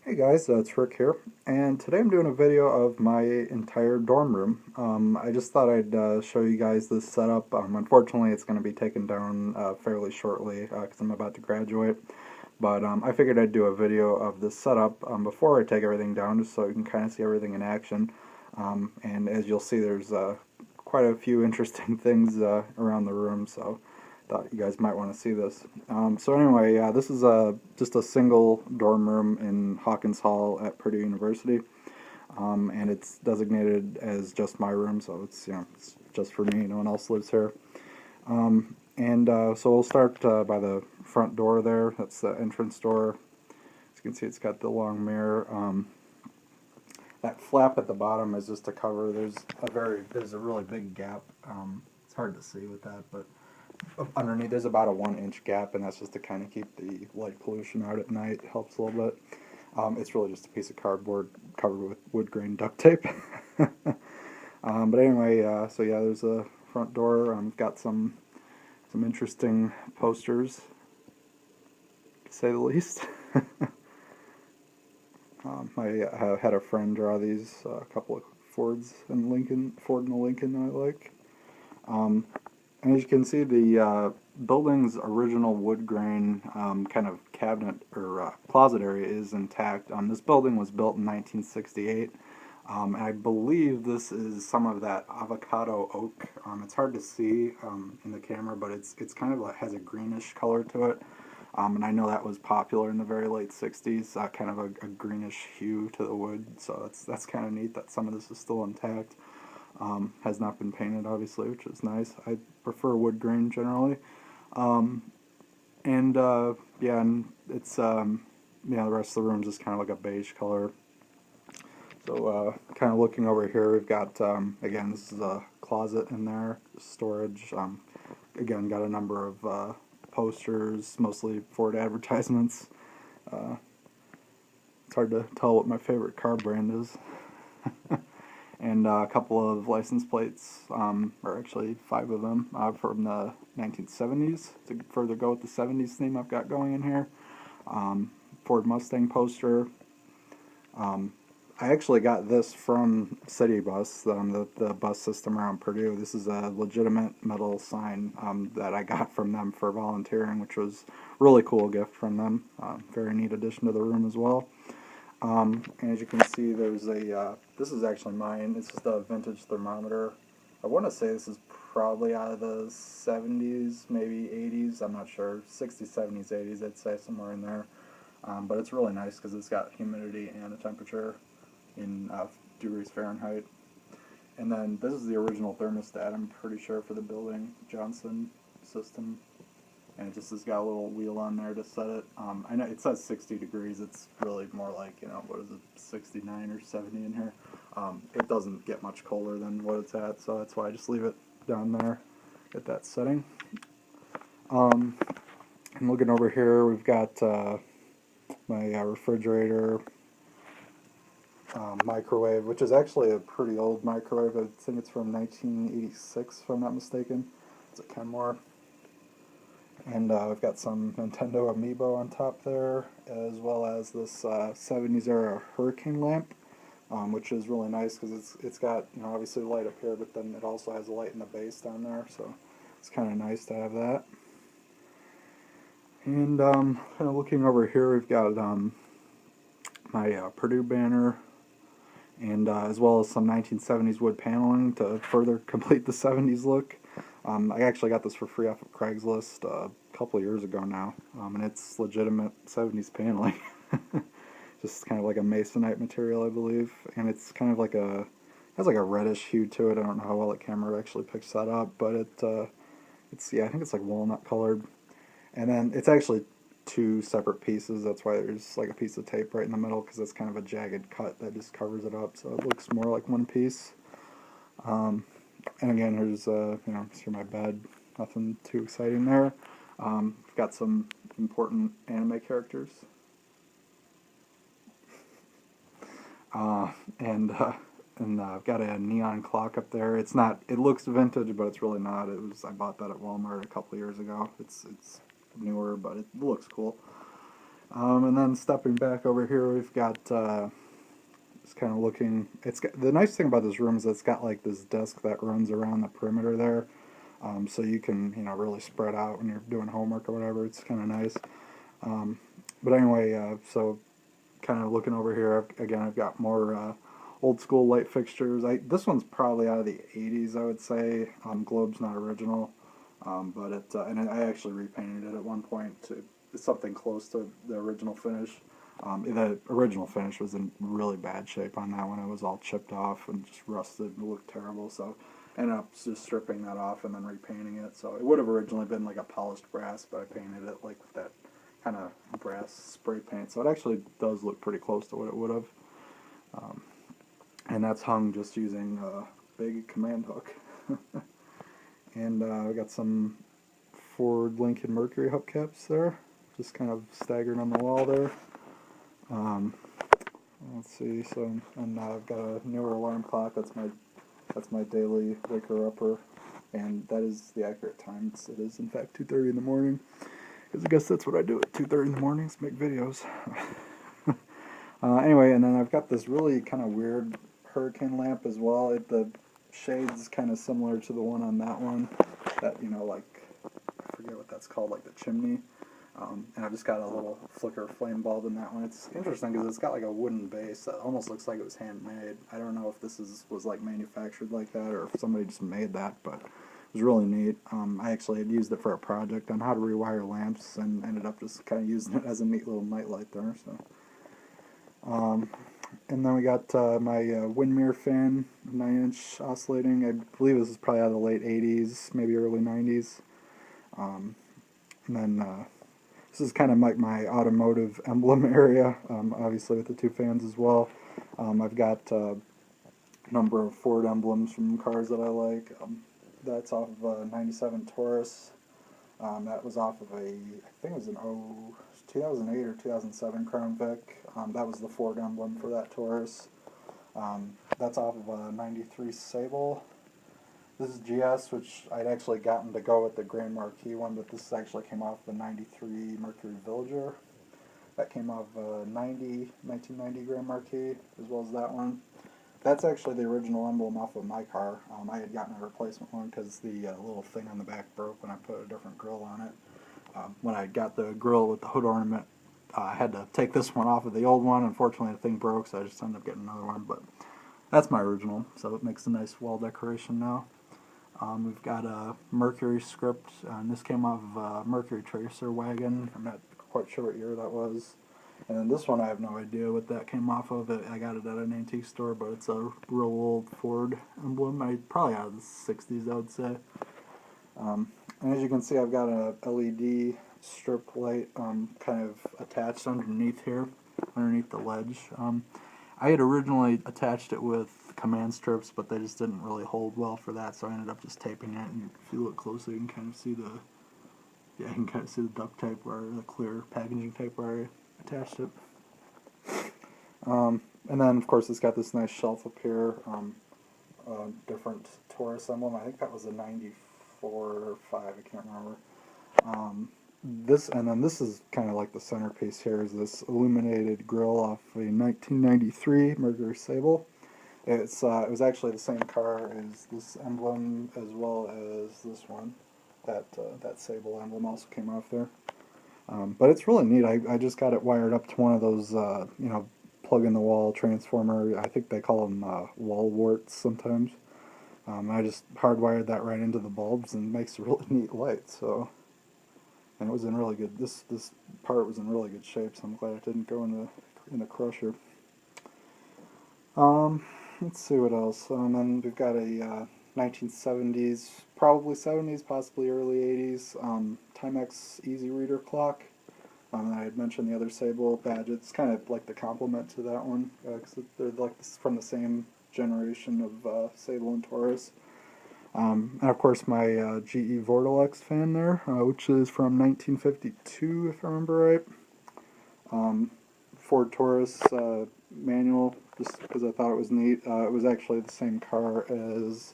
Hey guys, it's Rick here, and today I'm doing a video of my entire dorm room. I just thought I'd show you guys this setup. Unfortunately, it's going to be taken down fairly shortly because I'm about to graduate, but I figured I'd do a video of this setup before I take everything down just so you can kind of see everything in action. And as you'll see, there's quite a few interesting things around the room, so thought you guys might want to see this. So anyway, this is just a single dorm room in Hawkins Hall at Purdue University, and it's designated as just my room, so it's just for me. No one else lives here. So we'll start by the front door there. That's the entrance door. As you can see, it's got the long mirror. That flap at the bottom is just a cover. There's a really big gap. It's hard to see with that, but underneath there's about a 1 inch gap, and that's just to kind of keep the light pollution out at night. It helps a little bit. It's really just a piece of cardboard covered with wood grain duct tape. But anyway, so yeah, there's a front door. Got some interesting posters, to say the least. I had a friend draw these, a couple of Ford and a Lincoln I like. And as you can see, the building's original wood grain kind of cabinet or closet area is intact. This building was built in 1968, and I believe this is some of that avocado oak. It's hard to see in the camera, but it's kind of like has a greenish color to it. And I know that was popular in the very late 60s, kind of a greenish hue to the wood, so that's kind of neat that some of this is still intact. Has not been painted, obviously, which is nice. I prefer wood grain generally. Yeah, and it's, the rest of the room is just kind of like a beige color. So, kind of looking over here, we've got, again, this is a closet in there, storage. Again, got a number of posters, mostly Ford advertisements. It's hard to tell what my favorite car brand is. And a couple of license plates, or actually 5 of them, from the 1970s, to further go with the 70s theme I've got going in here. Ford Mustang poster. I actually got this from City Bus, the bus system around Purdue. This is a legitimate metal sign that I got from them for volunteering, which was a really cool gift from them. Very neat addition to the room as well. And as you can see, there's this is actually mine. It's just a vintage thermometer. I want to say this is probably out of the 70s, maybe 80s, I'm not sure. 60s, 70s, 80s, I'd say, somewhere in there. But it's really nice because it's got humidity and a temperature in degrees Fahrenheit. And then this is the original thermostat, I'm pretty sure, for the building, Johnson system. And it just has got a little wheel on there to set it. I know it says 60 degrees. It's really more like, what is it, 69 or 70 in here. It doesn't get much colder than what it's at, so that's why I just leave it down there at that setting. And looking over here, we've got my refrigerator, microwave, which is actually a pretty old microwave. I think it's from 1986, if I'm not mistaken. It's a Kenmore. And we've got some Nintendo Amiibo on top there, as well as this 70s era Hurricane lamp, which is really nice because it's got, obviously the light up here, but then it also has a light in the base down there, so it's kind of nice to have that. And kind of looking over here, we've got my Purdue banner, and as well as some 1970s wood paneling to further complete the 70s look. I actually got this for free off of Craigslist a couple of years ago now, and it's legitimate 70s paneling. Just kind of like a masonite material, I believe, and it's kind of like has like a reddish hue to it. I don't know how well the camera actually picks that up, but I think it's like walnut colored. And then it's actually 2 separate pieces. That's why there's like a piece of tape right in the middle, because it's kind of a jagged cut that just covers it up, so it looks more like one piece. And again, here's here's my bed. Nothing too exciting there. I've got some important anime characters. And I've got a neon clock up there. It's not. It looks vintage, but it's really not. I bought that at Walmart a couple of years ago. It's newer, but it looks cool. And then stepping back over here, we've got just kind of looking. It's got, the nice thing about this room is it's got like this desk that runs around the perimeter there, so you can really spread out when you're doing homework or whatever. It's kind of nice. But anyway, so kind of looking over here again, I've got more old school light fixtures. This one's probably out of the 80s, I would say. Globe's not original, but I actually repainted it at one point to something close to the original finish. The original finish was in really bad shape on that one. It was all chipped off and just rusted and looked terrible. So I ended up just stripping that off and then repainting it. So it would have originally been like a polished brass, but I painted it like with that kind of brass spray paint. So it actually does look pretty close to what it would have. And that's hung just using a big command hook. And we got some Ford Lincoln Mercury hubcaps there, just kind of staggered on the wall there. Let's see. So, and I've got a newer alarm clock. That's my daily waker upper, and that is the accurate time. It is in fact 2:30 in the morning, because I guess that's what I do at 2:30 in the mornings, make videos. Anyway, and then I've got this really kind of weird hurricane lamp as well. The shade's kind of similar to the one on that one. That like I forget what that's called, like the chimney. And I've just got a little flicker flame bulb in that one. It's interesting because it's got like a wooden base that almost looks like it was handmade. I don't know if this was like manufactured like that or if somebody just made that, but it was really neat. I actually had used it for a project on how to rewire lamps and ended up just kind of using it as a neat little nightlight there. So, and then we got my Windmere fan, 9-inch oscillating. I believe this is probably out of the late 80s, maybe early 90s. And then this is kind of like my automotive emblem area, obviously with the two fans as well. I've got a number of Ford emblems from cars that I like. That's off of a 97 Taurus. That was off of I think it was an 2008 or 2007 Crown Vic. That was the Ford emblem for that Taurus. That's off of a 93 Sable. This is GS, which I'd actually gotten to go with the Grand Marquis one, but this actually came off the 93 Mercury Villager. That came off 1990 Grand Marquis, as well as that one. That's actually the original emblem off of my car. I had gotten a replacement one because the little thing on the back broke when I put a different grill on it. When I got the grill with the hood ornament, I had to take this one off of the old one. Unfortunately, the thing broke, so I just ended up getting another one. But that's my original, so it makes a nice wall decoration now. We've got a Mercury script, and this came off of a Mercury Tracer wagon. I'm not quite sure what year that was. And then this one, I have no idea what that came off of. I got it at an antique store, but it's a real old Ford emblem. Probably out of the 60s, I would say. And as you can see, I've got a LED strip light kind of attached underneath here, underneath the ledge. I had originally attached it with command strips, but they just didn't really hold well for that, so I ended up just taping it. And if you look closely, you can kind of see the duct tape where the clear packaging tape where I attached it. And then, of course, it's got this nice shelf up here, different Taurus emblem. I think that was a 94 or 5, I can't remember. This is kind of like the centerpiece here, is this illuminated grill off a 1993 Mercury Sable. It was actually the same car as this emblem as well as this one. That Sable emblem also came off there. But it's really neat. I just got it wired up to one of those plug-in-the-wall transformer. I think they call them wall warts sometimes. I just hardwired that right into the bulbs and makes a really neat light. So. And it was in really good. This part was in really good shape, so I'm glad it didn't go in the crusher. Let's see what else. And then we've got a 1970s, probably 70s, possibly early 80s Timex Easy Reader clock. I had mentioned the other Sable badge. It's kind of like the complement to that one, because they're like from the same generation of Sable and Taurus. And of course my GE Vortelex fan there, which is from 1952, if I remember right. Ford Taurus manual, just because I thought it was neat. It was actually the same car as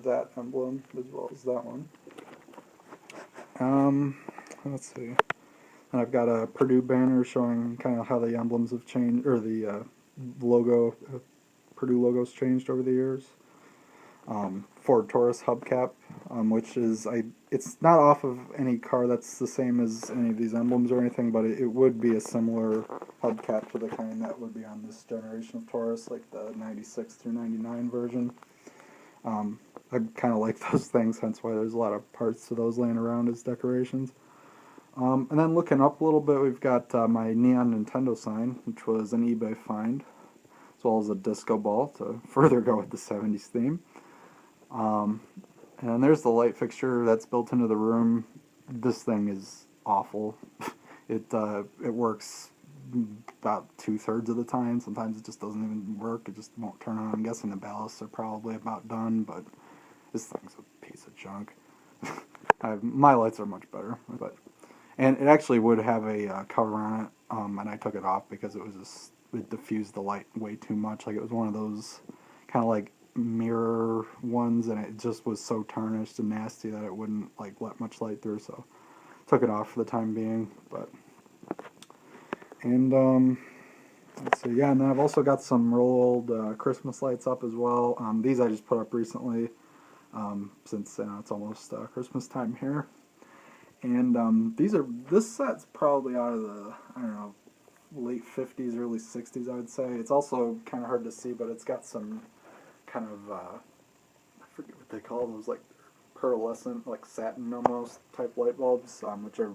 that emblem, as well as that one. Let's see. And I've got a Purdue banner showing kind of how the emblems have changed, or the logo, Purdue logo's changed over the years. Ford Taurus hubcap, which is, it's not off of any car that's the same as any of these emblems or anything, but it would be a similar hubcap to the kind that would be on this generation of Taurus, like the 96 through 99 version. I kind of like those things, hence why there's a lot of parts to those laying around as decorations. And then looking up a little bit, we've got my neon Nintendo sign, which was an eBay find, as well as a disco ball to further go with the 70s theme. And there's the light fixture that's built into the room. This thing is awful. It works about 2/3 of the time. Sometimes it just doesn't even work. It just won't turn on. I'm guessing the ballasts are probably about done, but this thing's a piece of junk. My lights are much better, and it actually would have a cover on it, and I took it off because it diffused the light way too much. Like, it was one of those kind of like mirror ones, and it just was so tarnished and nasty that it wouldn't like let much light through, so took it off for the time being. Let's see, yeah, and then I've also got some real old Christmas lights up as well. These I just put up recently, since it's almost Christmas time here. And this set's probably out of the, I don't know, late 50s, early 60s, I would say. It's also kind of hard to see, but it's got some kind of, I forget what they call those, like pearlescent, like satin almost type light bulbs, which are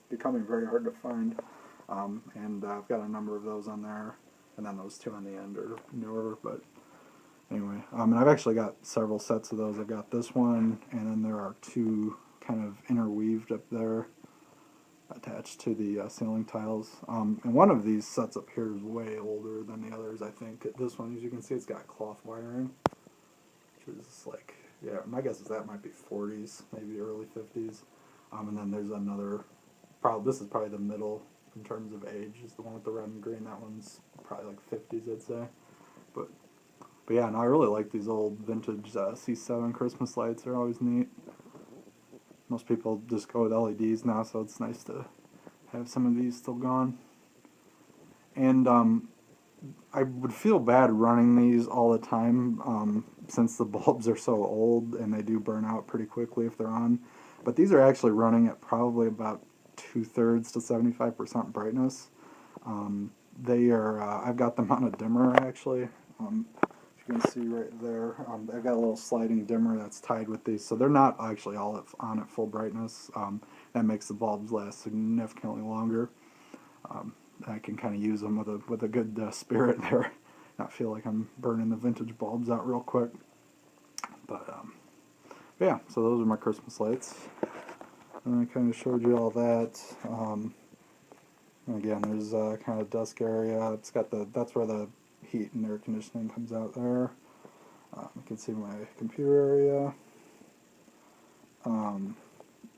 becoming very hard to find. And I've got a number of those on there, and then those two on the end are newer, but anyway. And I've actually got several sets of those. I've got this one, and then there are two kind of interweaved up there attached to the ceiling tiles. And one of these sets up here is way older than the others, I think. This one, as you can see, it's got cloth wiring, which is like, yeah, my guess is that might be 40s, maybe early 50s. And then there's another, this is probably the middle in terms of age, is the one with the red and green. That one's probably like 50s, I'd say. But yeah, no, I really like these old vintage C7 Christmas lights. They're always neat. Most people just go with LEDs now, so it's nice to have some of these still going. And I would feel bad running these all the time, since the bulbs are so old and they do burn out pretty quickly if they're on. But these are actually running at probably about 2/3 to 75% brightness. They are, I've got them on a dimmer actually. You can see right there, I've got a little sliding dimmer that's tied with these, so they're not actually all on at full brightness. That makes the bulbs last significantly longer. I can kind of use them with a good spirit there, not feel like I'm burning the vintage bulbs out real quick. But yeah, so those are my Christmas lights, and I kind of showed you all that. And again, there's kind of desk area. It's got that's where the heat and air conditioning comes out there. You can see my computer area.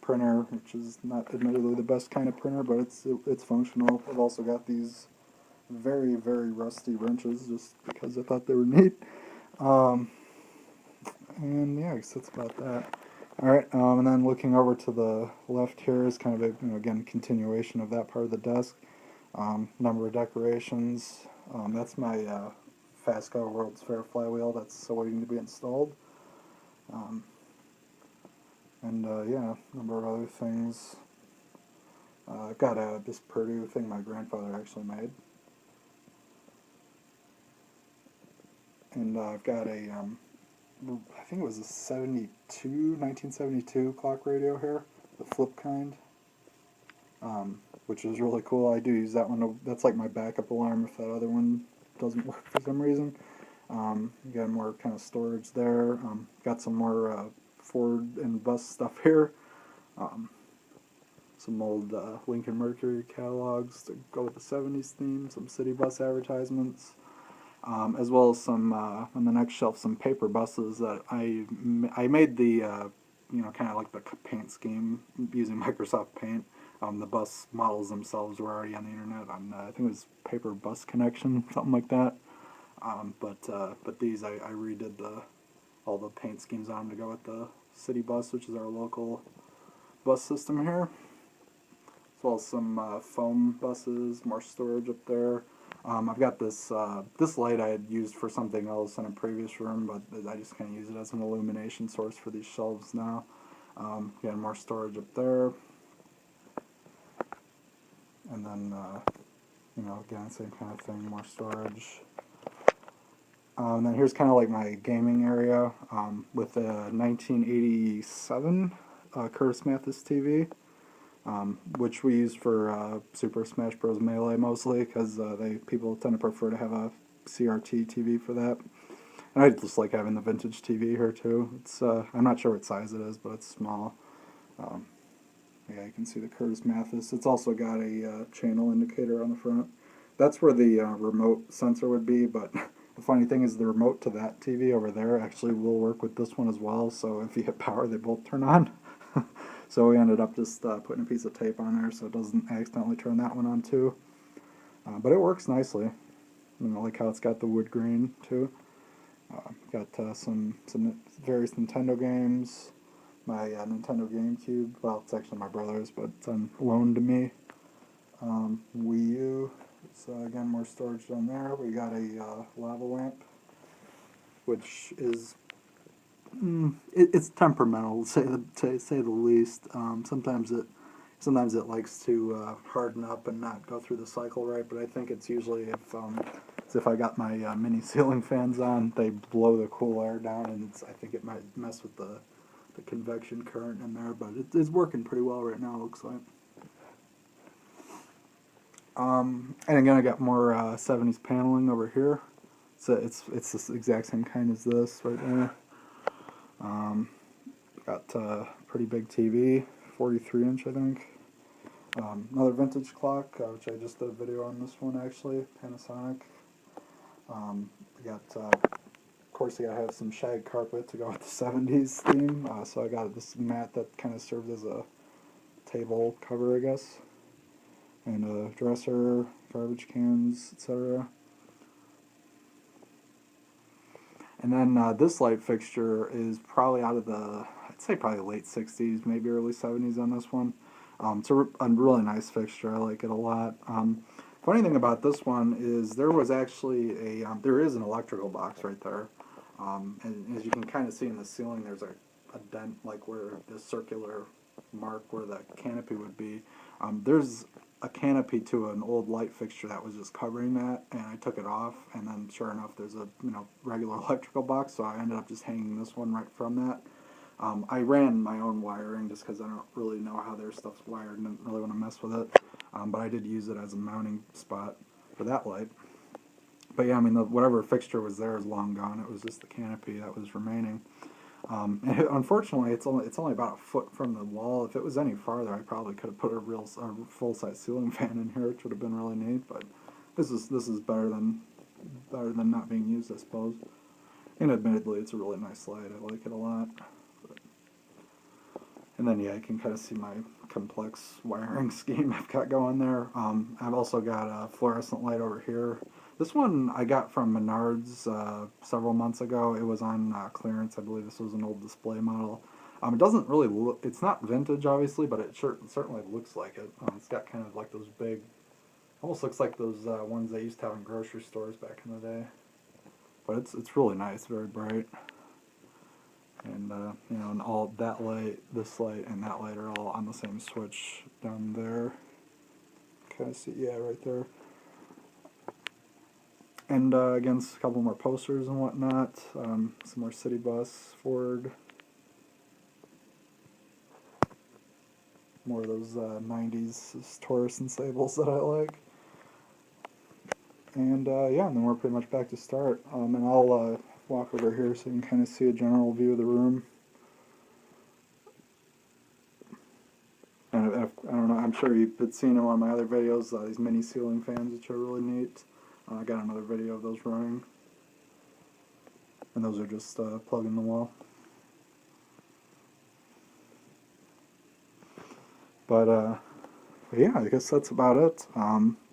Printer, which is not admittedly the best kind of printer, but it's functional. I've also got these very, very rusty wrenches just because I thought they were neat. And yeah, I guess that's about that. Alright, and then looking over to the left here is kind of a, again, continuation of that part of the desk. Number of decorations. That's my Fastco World's Fair flywheel that's waiting to be installed. Yeah, a number of other things. I've got this Purdue thing my grandfather actually made. And I've got a, I think it was a 1972 clock radio here, the flip kind, which is really cool. I do use that one. That's like my backup alarm if that other one doesn't work for some reason. Got more kind of storage there. Got some more Ford and bus stuff here. Some old Lincoln Mercury catalogs to go with the 70s theme, some city bus advertisements, as well as some, on the next shelf, some paper buses that I made the, kind of like the paint scheme using Microsoft Paint. The bus models themselves were already on the internet on, I think it was Paper Bus Connection, something like that. But these, I redid all the paint schemes on them to go with the city bus, which is our local bus system here. as well as some foam buses, more storage up there. I've got this this light I had used for something else in a previous room, but I just kind of use it as an illumination source for these shelves now. Again, more storage up there. And then, you know, again, same kind of thing, more storage. And then here's kind of like my gaming area with a 1987 Curtis Mathis TV, which we use for Super Smash Bros. Melee mostly, because people tend to prefer to have a CRT TV for that. And I just like having the vintage TV here too. It's I'm not sure what size it is, but it's small. Yeah, you can see the Curtis Mathis. It's also got a channel indicator on the front. That's where the remote sensor would be, but the funny thing is the remote to that TV over there actually will work with this one as well, so if you hit power, they both turn on. So we ended up just putting a piece of tape on there so it doesn't accidentally turn that one on too. But it works nicely. You know, like how it's got the wood grain too. Got some various Nintendo games. My Nintendo GameCube, well, it's actually my brother's, but it's on loan to me. Wii U, so again, more storage down there. We got a lava lamp, which is, it's temperamental, to say the least. Sometimes it likes to harden up and not go through the cycle right, but I think it's usually if I got my mini ceiling fans on, they blow the cool air down, and I think it might mess with the convection current in there, but it's working pretty well right now, it looks like. And again, I got more 70s paneling over here. So it's the exact same kind as this right there. Got a pretty big TV, 43-inch, I think. Another vintage clock, which I just did a video on this one actually, Panasonic. I got of course, you gotta have some shag carpet to go with the 70s theme, so I got this mat that kind of served as a table cover, I guess, and a dresser, garbage cans, etc. And then this light fixture is probably out of the, I'd say probably late 60s, maybe early 70s on this one. It's a really nice fixture. I like it a lot. Funny thing about this one is there was actually there is an electrical box right there. And as you can kind of see in the ceiling, there's a dent, like where the circular mark where the canopy would be. There's a canopy to an old light fixture that was just covering that, and I took it off, and then sure enough, there's a regular electrical box, so I ended up just hanging this one right from that. I ran my own wiring just because I don't really know how their stuff's wired and didn't really want to mess with it, but I did use it as a mounting spot for that light. But yeah, I mean, whatever fixture was there is long gone. It was just the canopy that was remaining. And unfortunately, it's only about a foot from the wall. If it was any farther, I probably could have put a full-size ceiling fan in here, which would have been really neat. But this is better than not being used, I suppose. And admittedly, it's a really nice light. I like it a lot. And then yeah, you can kind of see my complex wiring scheme I've got going there. I've also got a fluorescent light over here. This one I got from Menards several months ago. It was on clearance. I believe this was an old display model. It doesn't really look, it's not vintage obviously, but it certainly looks like it. It's got kind of like those big, almost looks like those ones they used to have in grocery stores back in the day. But it's really nice, very bright. And and all that light, this light, and that light are all on the same switch down there. Kind of see, yeah, right there. And again, a couple more posters and whatnot. Some more City Bus, Ford. More of those 90s Taurus and Sables that I like. And yeah, and then we're pretty much back to start. And I'll walk over here so you can kind of see a general view of the room. And I don't know, I'm sure you've seen in one of my other videos, these mini ceiling fans, which are really neat. I got another video of those running. And those are just plug in the wall. But yeah, I guess that's about it.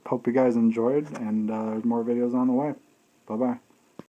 Hope you guys enjoyed, and more videos on the way. Bye-bye.